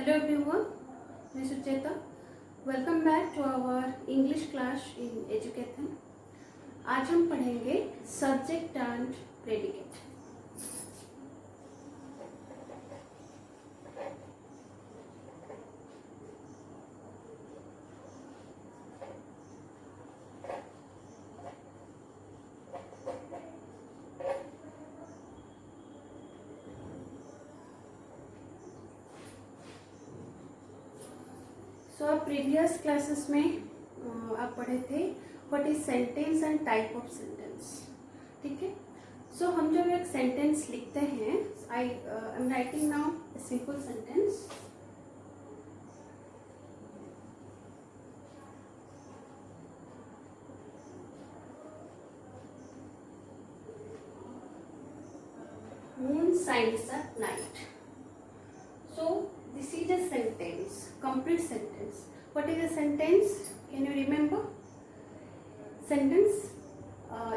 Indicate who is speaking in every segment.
Speaker 1: Hello everyone, मैं Sucheta. Welcome back to our English class in education. आज हम पढ़ेंगे सब्जेक्ट एंड प्रेडिकेट. सो आप प्रीवियस क्लासेस में आप पढ़े थे what is sentence and type of sentence. ठीक है. सो हम जब एक सेंटेंस लिखते हैं, I am writing now a simple sentence. Moon shines at night. So this is a sentence, complete sentence. What is a sentence? Can you remember? Sentence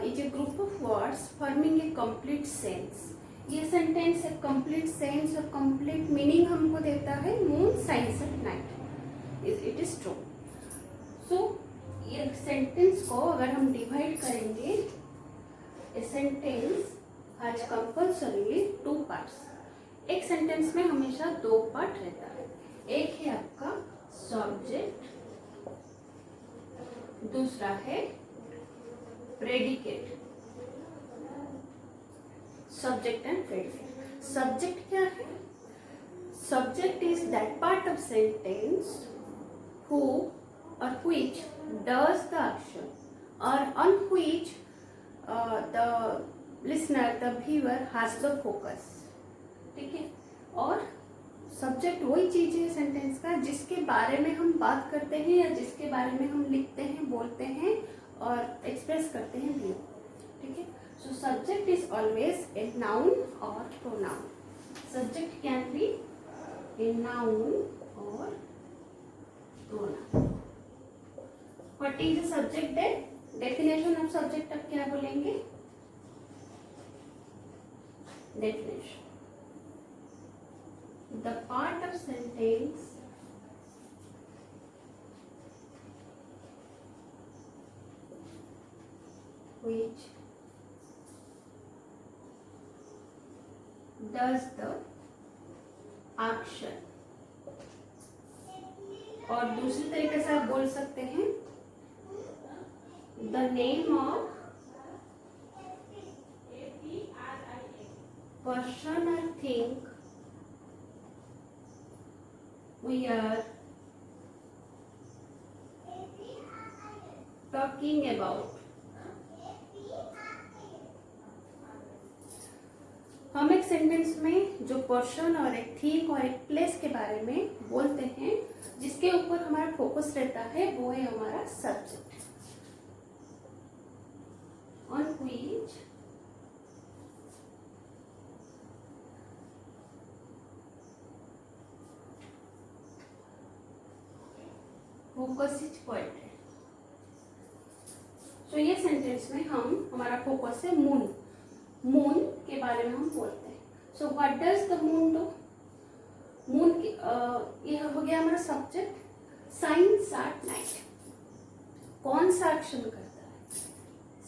Speaker 1: is a group of words forming a complete sense. ये sentence एक complete sense और complete meaning हमको देता है. Moon shines at night. It is true. So ये sentence को अगर हम divide करेंगे, a sentence has compulsorily two parts. एक सेंटेंस में हमेशा दो पार्ट रहता है. एक है आपका सब्जेक्ट, दूसरा है predicate. Subject and predicate. Subject क्या है? Subject is that part of sentence who और व्हिच डज द एक्शन और on which the listener, the viewer has the focus. ठीक है. और सब्जेक्ट वही चीज है सेंटेंस का जिसके बारे में हम बात करते हैं या जिसके बारे में हम लिखते हैं, बोलते हैं और एक्सप्रेस करते हैं व्यू. ठीक है. So subject is always a noun और pronoun. Subject can be a noun और pronoun. What is the subject then? Definition of subject अब क्या बोलेंगे? Definition. The part of sentence which does the action. और दूसरी तरीके से आप बोल सकते हैं the name of person or thing we are talking about. हम एक सेंटेंस में जो पर्सन और एक थिंग और एक प्लेस के बारे में बोलते हैं, जिसके ऊपर हमारा फोकस रहता है, वो है हमारा subject. On which focus is point है. तो ये सेंटेंस में हम हमारा फोकस है मून. मून के बारे में हम बोलते हैं. So what does the moon do? Moon ये हो गया हमारा सब्जेक्ट. Shines at night. कौन सा एक्शन करता है?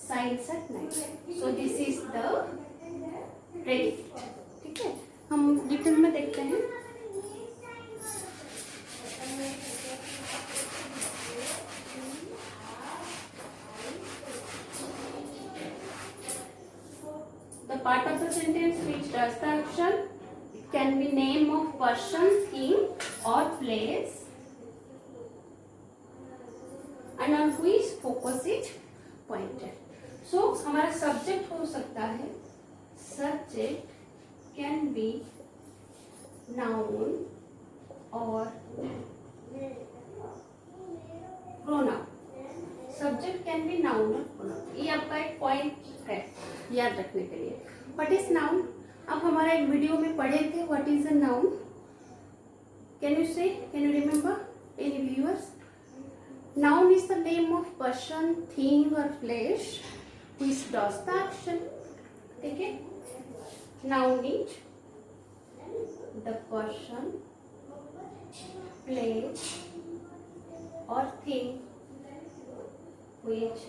Speaker 1: Shines at night. So this is the predicate. ठीक है. हम डिटेल में देखते हैं. The part of the sentence which does the action, it can be name of person, thing or place, and on which focus is pointed. So हमारा subject हो सकता है, subject can be noun or pronoun. Subject can be noun और pronoun. ये आपका एक point है याद रखने के लिए. What is noun? आप हमारा एक वीडियो में पढ़े थे what is a noun. Can you say, can you remember any viewers? Noun is the name of person, thing और place which does the action. ठीक है. Noun is the person place or thing which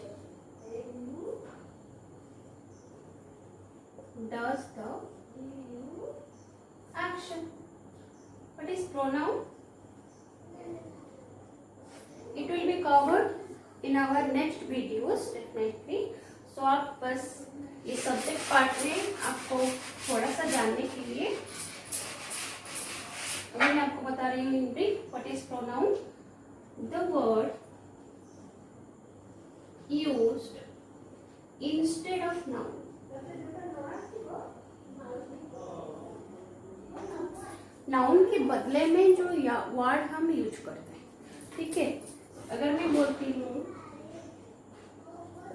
Speaker 1: does the action. What is pronoun? It will be covered in our next videos definitely. So आप बस ये subject part में आपको थोड़ा सा जानने के लिए अभी मैं आपको बता रही हूँ in brief what is pronoun. The word used instead of noun. Noun के बदले में जो वर्ड हम यूज करते हैं. ठीक है, अगर मैं बोलती हूँ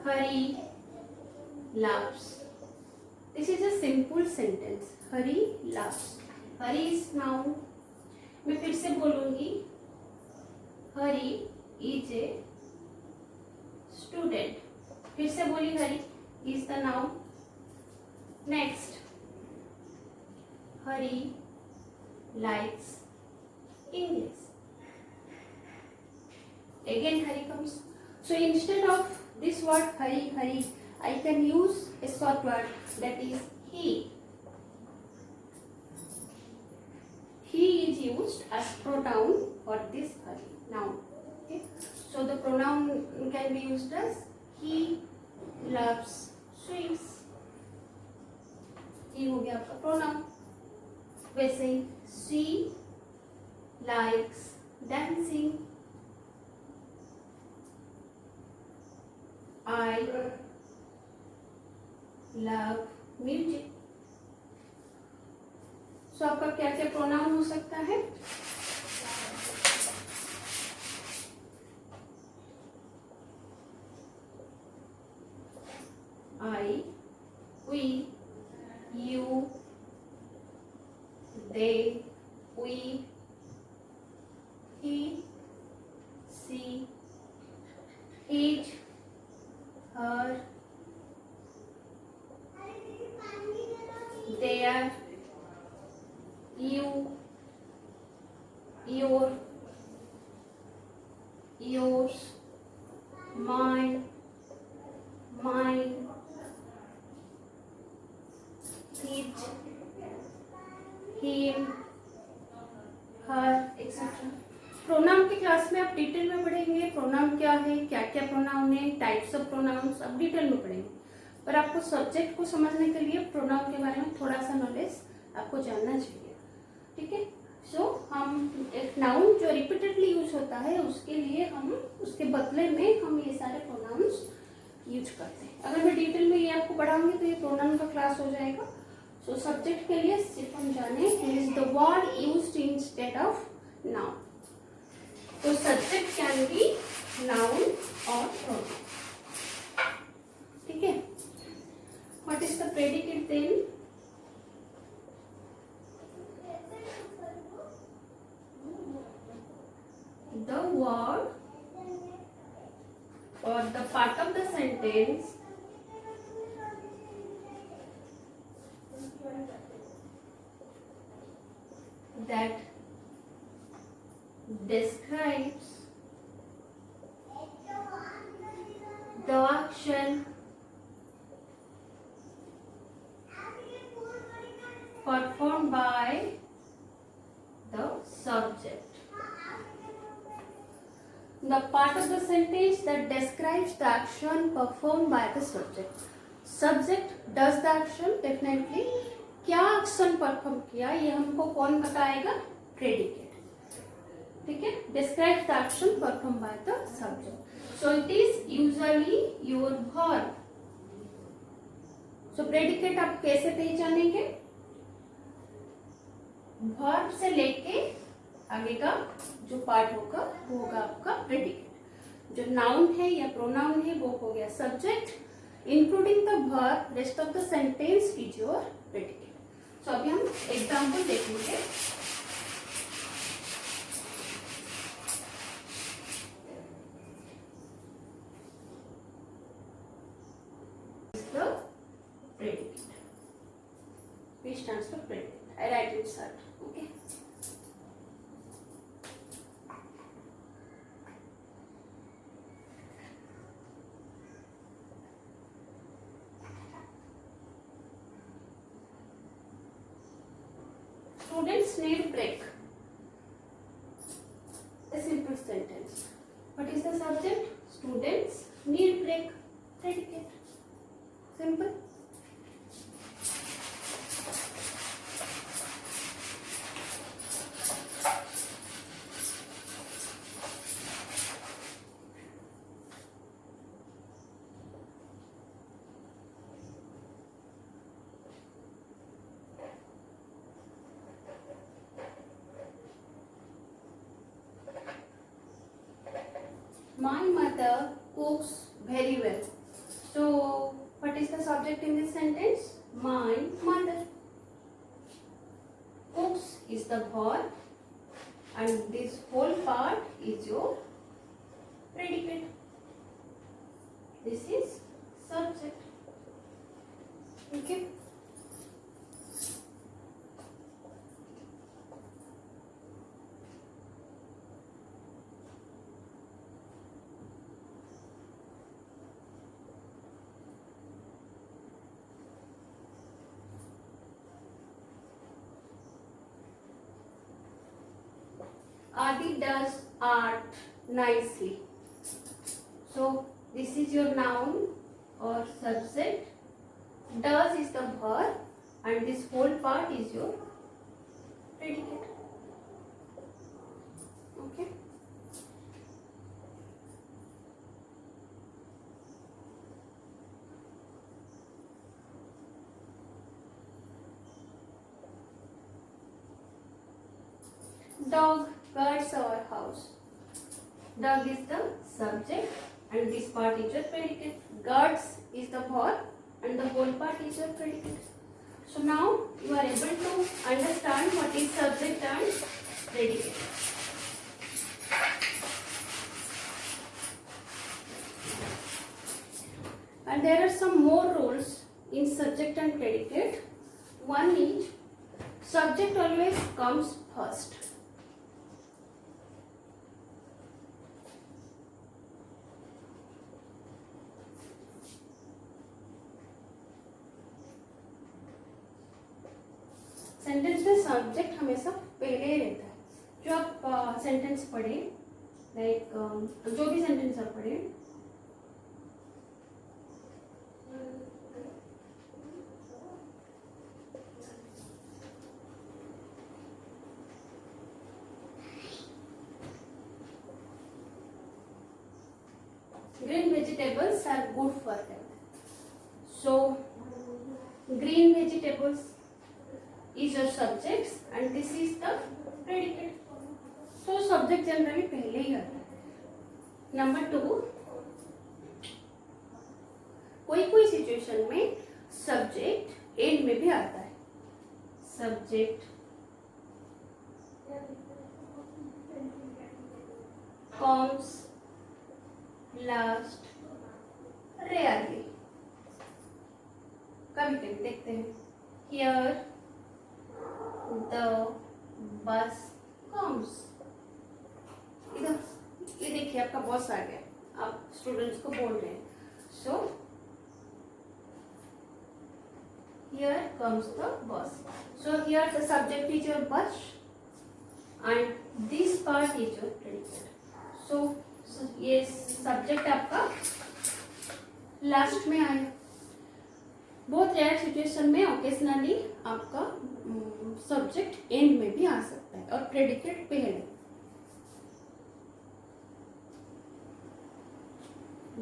Speaker 1: हरी loves, this is a simple sentence. Hari loves. Hari is noun. मैं फिर से बोलूंगी हरी is a student. फिर से बोली हरी is the noun. Next, Hari likes English. Again Hari comes. So instead of this word Hari, I can use a short word that is he. He is used as pronoun for this Hari noun. Okay. So the pronoun can be used as he loves sweets. ये हो गया आपका pronoun. वैसे she likes dancing. I love music. So आपका क्या क्या pronoun हो सकता है? I, we, you, they, we, he, she, it, her, their, you, your, yours, mine, his, him, her, etc. Pronoun की क्लास में आप डिटेल में पढ़ेंगे प्रोनाउन क्या है, क्या क्या प्रोनाउन है, टाइप्स ऑफ प्रोनाउंस आप डिटेल में पढ़ेंगे. पर आपको सब्जेक्ट को समझने के लिए प्रोनाउन के बारे में थोड़ा सा नॉलेज आपको जानना चाहिए. ठीक है. सो हम एक नाउन जो रिपीटेडली यूज होता है उसके लिए हम उसके बदले में हम ये सारे प्रोनाउंस यूज करते हैं. अगर मैं डिटेल में ये आपको पढ़ाऊंगी तो ये प्रोनाउन का क्लास हो जाएगा. सो सब्जेक्ट के लिए सिर्फ हम जाने is the word used instead of noun. तो सब्जेक्ट कैन बी नाउन और प्रोनाउन. ठीक है. What is the predicate then? The word or the part of the sentence that describes the action performed by the subject. The part of the sentence that describes the action performed by the subject. Subject does the action definitely. क्या action perform किया ये हमको कौन बताएगा? Predicate. ठीक है. Describes the action performed by the subject. So it is usually your verb. So predicate आप कैसे पहचानेंगे? Verb से लेके आगे का जो पार्ट होगा वो होगा आपका प्रेडिकेट. जो नाउन है या प्रोनाउन है वो हो गया subject. Including the verb rest of the sentence is your predicate. So अभी हम एग्जांपल देखेंगे. The predicate. P stands for predicate. I write it short. Okay. students need break. A simple sentence. What is the subject? Students need break. Predicate. Simple. My mother cooks very well. So, what is the subject in this sentence? My mother. Cooks is the verb and this whole part is your predicate. This is subject. Okay. Adi does art nicely. So this is your noun or subject. Does is the verb and this whole part is your predicate. Okay. Dog guards our house. Dog is the subject and this part is your predicate. Guards is the verb and the whole part is your predicate. So now you are able to understand what is subject and predicate. And there are some more rules in subject and predicate. One is subject always comes first. Sentence में subject हमेशा पहले ही रहता है. जो आप sentence पढ़े like जो भी सेंटेंस आप पढ़े green vegetables are good for health. So green vegetables is your subjects and this is the predicate. So subject generally पहले ही आता है. नंबर 2, कोई सिचुएशन में सब्जेक्ट एंड में भी आता है. Subject comes last rarely. कभी कभी देखते हैं. Here the bus comes. इधर ये देखिए आपका बॉस आ गया, आप स्टूडेंट्स को बोल रहे हैं. सो here comes the bus. So here the subject is your bus and this part is your predicate. So ये सब्जेक्ट आपका लास्ट में आया. बहुत रेयर सिचुएशन में ओकेजनली आपका सब्जेक्ट एंड में भी आ सकता है और प्रेडिकेट पहले.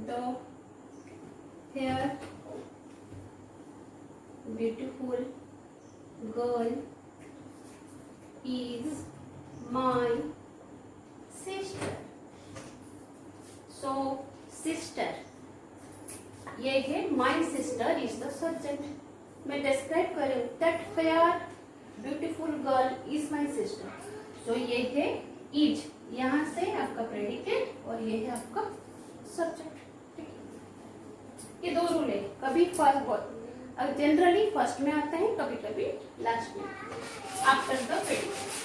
Speaker 1: The fair beautiful girl is my sister. So sister ये है my sister is the subject. मैं डिस्क्राइब करूँ that fair beautiful girl is my sister. So ये है इज, यहाँ से आपका प्रेडिकेट और ये है आपका सब्जेक्ट. ठीक है, ये 2 रूल है. कभी फर्स्ट जनरली फर्स्ट में आता है, कभी कभी लास्ट में आफ्टर द प्रेडिकेट.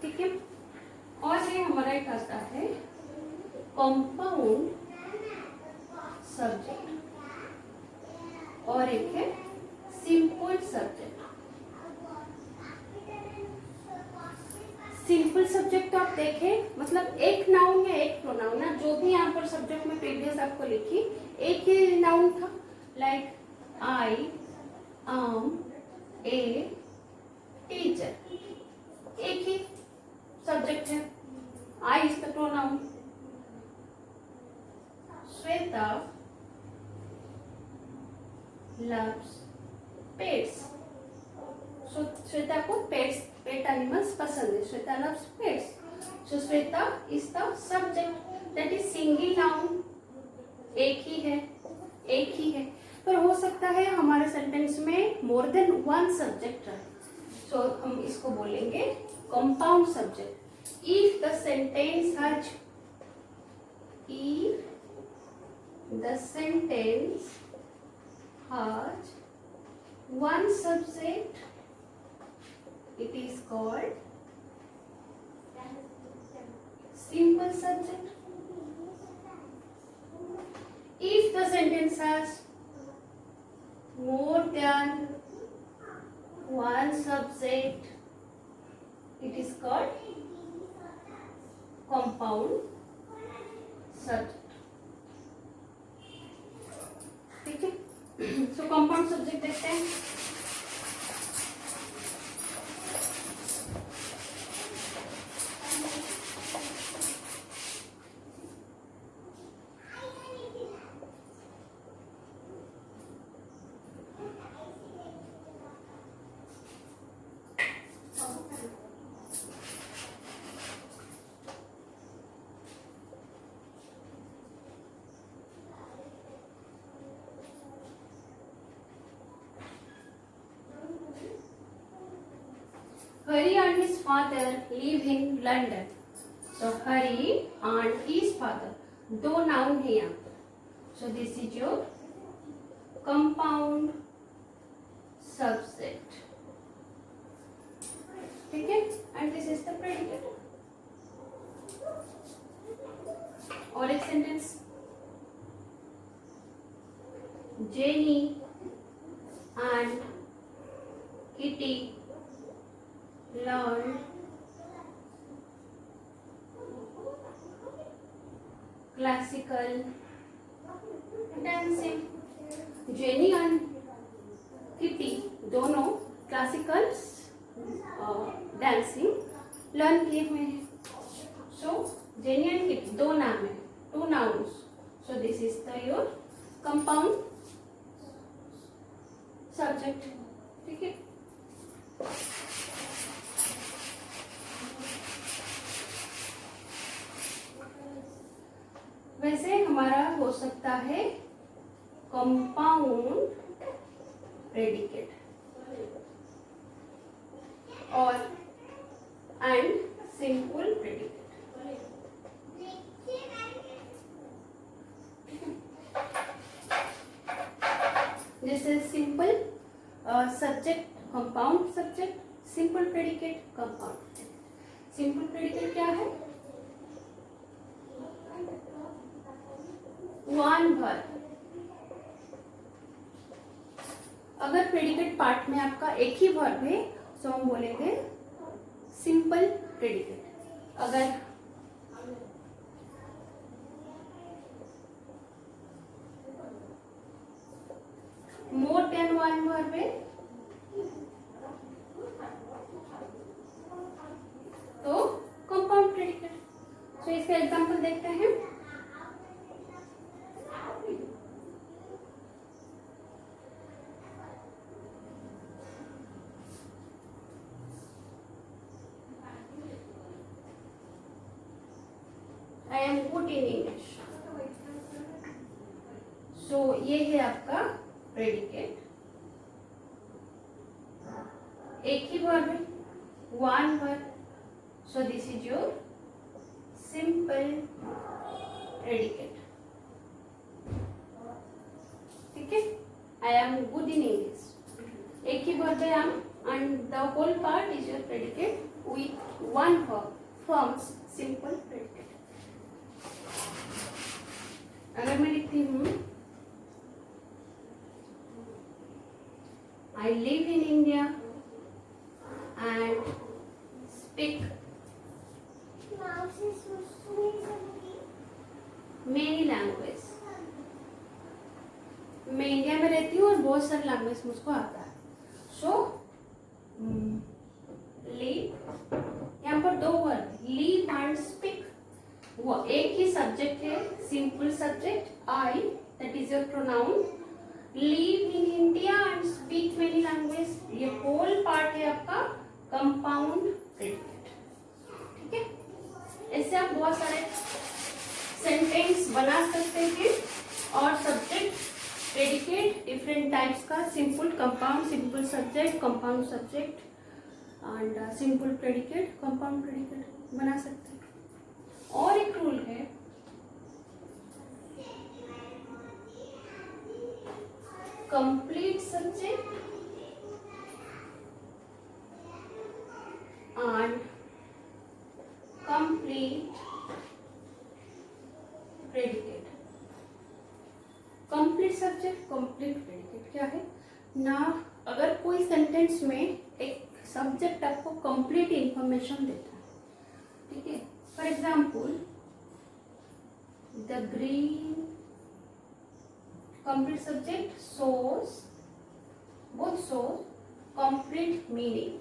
Speaker 1: ठीक है, और है हमारा एक आता है कंपाउंड सब्जेक्ट और एक है सिंपल सब्जेक्ट। सिंपल सब्जेक्ट तो आप देखें, मतलब एक नाउन या एक प्रोनाउन ना, जो भी यहाँ पर सब्जेक्ट में प्रीवियस आपको लिखी एक ही नाउन था, like I am a teacher, एक ही सब्जेक्ट है। I is the pronoun. Shweta loves pets. So Shweta को पेट्स, पेट एनिमल्स पसंद है। Shweta loves pets. So Shweta is the subject, that is single noun, एक ही है, एक ही है। पर हो सकता है हमारे सेंटेंस में मोर देन वन सब्जेक्ट रहे, सो हम इसको बोलेंगे compound subject. If the sentence has, if the sentence has one subject, it is called simple subject. If the sentence has more than one subject, it is called compound subject. ठीक है, सो compound subject देखते हैं। Hari and his father live in London. So Hari and his father, दो noun है यहाँ पर। So this is your compound subject. ठीक है, and this is the predicate. और एक sentence, Jenny and Kitty learn classical dancing. Jenny and kitty दोनों classical dancing learn किए हुए हैं। सो जेनी एंड किटी दो नाम है, two nouns. So this is the your compound subject. ठीक है, वैसे हमारा हो सकता है कंपाउंड प्रेडिकेट और एंड सिंपल प्रेडिकेट। जैसे simple subject compound subject, simple predicate compound. Simple predicate क्या है? One verb. अगर प्रेडिकेट पार्ट में आपका एक ही वर्ब है तो हम बोलेंगे सिंपल प्रेडिकेट। अगर मोर देन वन वर्ब है तो कंपाउंड प्रेडिकेट। तो इसका एग्जांपल देखते हैं। I am good in English. So ये है आपका प्रेडिकेट, एक ही वर्ब है, one verb. So this is your simple predicate. ठीक है, I am good in English, एक ही वर्ब है am and the whole part is your predicate with one verb. Forms simple predicate. अगर मैं लिखती हूँ I live in India and speak many language, मैं इंडिया में रहती हूँ और बहुत सारे लैंग्वेज मुझको आता है। सो लिव, यहाँ पर दो वर्ड लिव एंड स्पीक, वो एक ही सब्जेक्ट है, simple subject I, that is your pronoun. Live in India and speak many language, ये होल पार्ट है आपका कंपाउंड प्रेडिकेट। ठीक है, ऐसे आप बहुत सारे सेंटेंस बना सकते हैं। और सब्जेक्ट प्रेडिकेट डिफरेंट टाइप्स का, simple compound, simple subject, compound subject and simple predicate, compound predicate बना सकते हैं। और एक रूल है, complete subject and complete predicate. Complete subject, complete predicate क्या है ना, अगर कोई सेंटेंस में एक सब्जेक्ट आपको कंप्लीट इंफॉर्मेशन देता है, ठीक है, for example the green, complete subject shows, both shows complete meaning।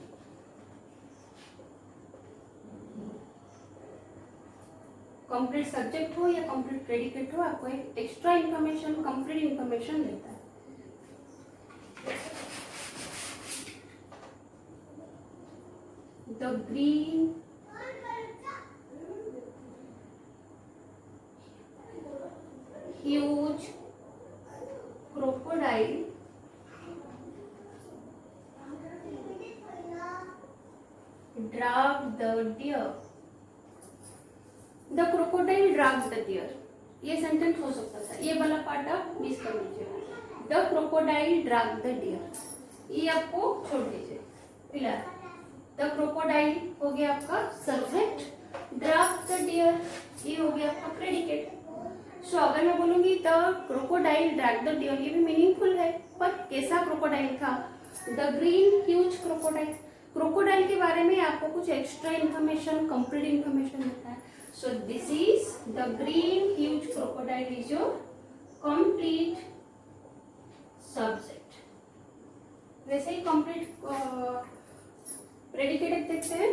Speaker 1: Complete subject हो या कंप्लीट प्रेडिकेट हो, आपको एक एक्स्ट्रा इंफॉर्मेशन, कंप्लीट इंफॉर्मेशन देता है। The green huge crocodile dragged the deer, the crocodile dragged the deer, ये sentence हो सकता था, ये वाला पार्ट आप मिस कर लीजिए। The crocodile dragged the deer, ये आपको छोड़ दीजिए फिलहाल। द क्रोकोडाइल हो गया आपका सब्जेक्ट, ड्रैग्ड द डियर ये हो गया आपका प्रेडिकेट। सो अगर मैं बोलूंगी the crocodile dragged the deer, ये भी मीनिंगफुल है, पर कैसा क्रोकोडाइल था, the green huge crocodile. Crocodile के बारे में आपको कुछ एक्स्ट्रा इन्फॉर्मेशन, कंप्लीट इन्फॉर्मेशन देता है। So this is the green huge crocodile is your complete subject। वैसे ही complete प्रेडिकेट देखते हैं।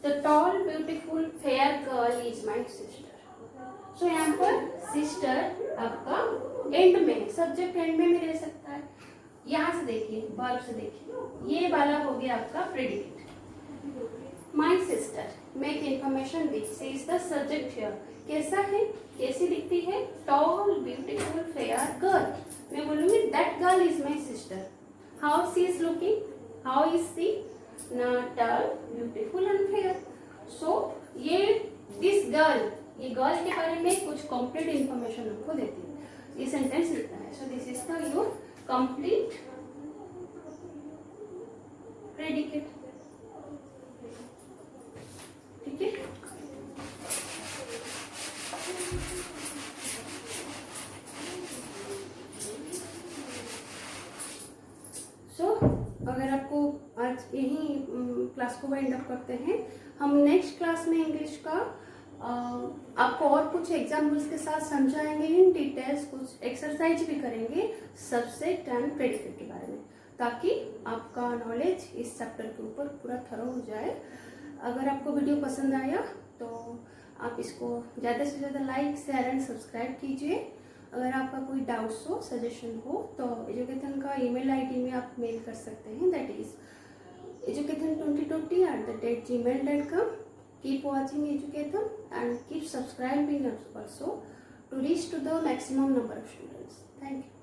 Speaker 1: The tall, beautiful, fair girl is my sister। So यहाँ पर सिस्टर आपका एंड में, सब्जेक्ट एंड में भी रह सकता है। यहाँ से देखिए, वर्ब से देखिए, ये वाला हो गया आपका प्रेडिकेट। माई सिस्टर में एक इंफॉर्मेशन दी, she is the subject here. कैसा है, कैसी दिखती है, टॉल, ब्यूटीफुल, फेयर गर्ल। मैं बोलूंगी that girl is my sister. How she is looking, how is she, tall, beautiful and fair. So ये दिस गर्ल, ये गर्ल के बारे में कुछ कंप्लीट इंफॉर्मेशन आपको देती है, ये सेंटेंस लिखना है। सो this is the your complete predicate. ठीक है, सो अगर आपको आज यही क्लास को वाइंड अप करते हैं, हम नेक्स्ट क्लास में इंग्लिश का आपको और कुछ एग्जाम्पल्स के साथ समझाएंगे इन डिटेल्स, कुछ एक्सरसाइज भी करेंगे सब्जेक्ट एंड प्रेडिकेट के बारे में, ताकि आपका नॉलेज इस चैप्टर के ऊपर पूरा थरो हो जाए। अगर आपको वीडियो पसंद आया तो आप इसको ज़्यादा से ज़्यादा लाइक, शेयर एंड सब्सक्राइब कीजिए। अगर आपका कोई डाउट्स हो, सजेशन हो, तो एजुकेशन का ईमेल आईडी में आप मेल कर सकते हैं, that is education2020@gmail.com। Keep watching Educathon and keep subscribing us also to reach to the maximum number of students. Thank you.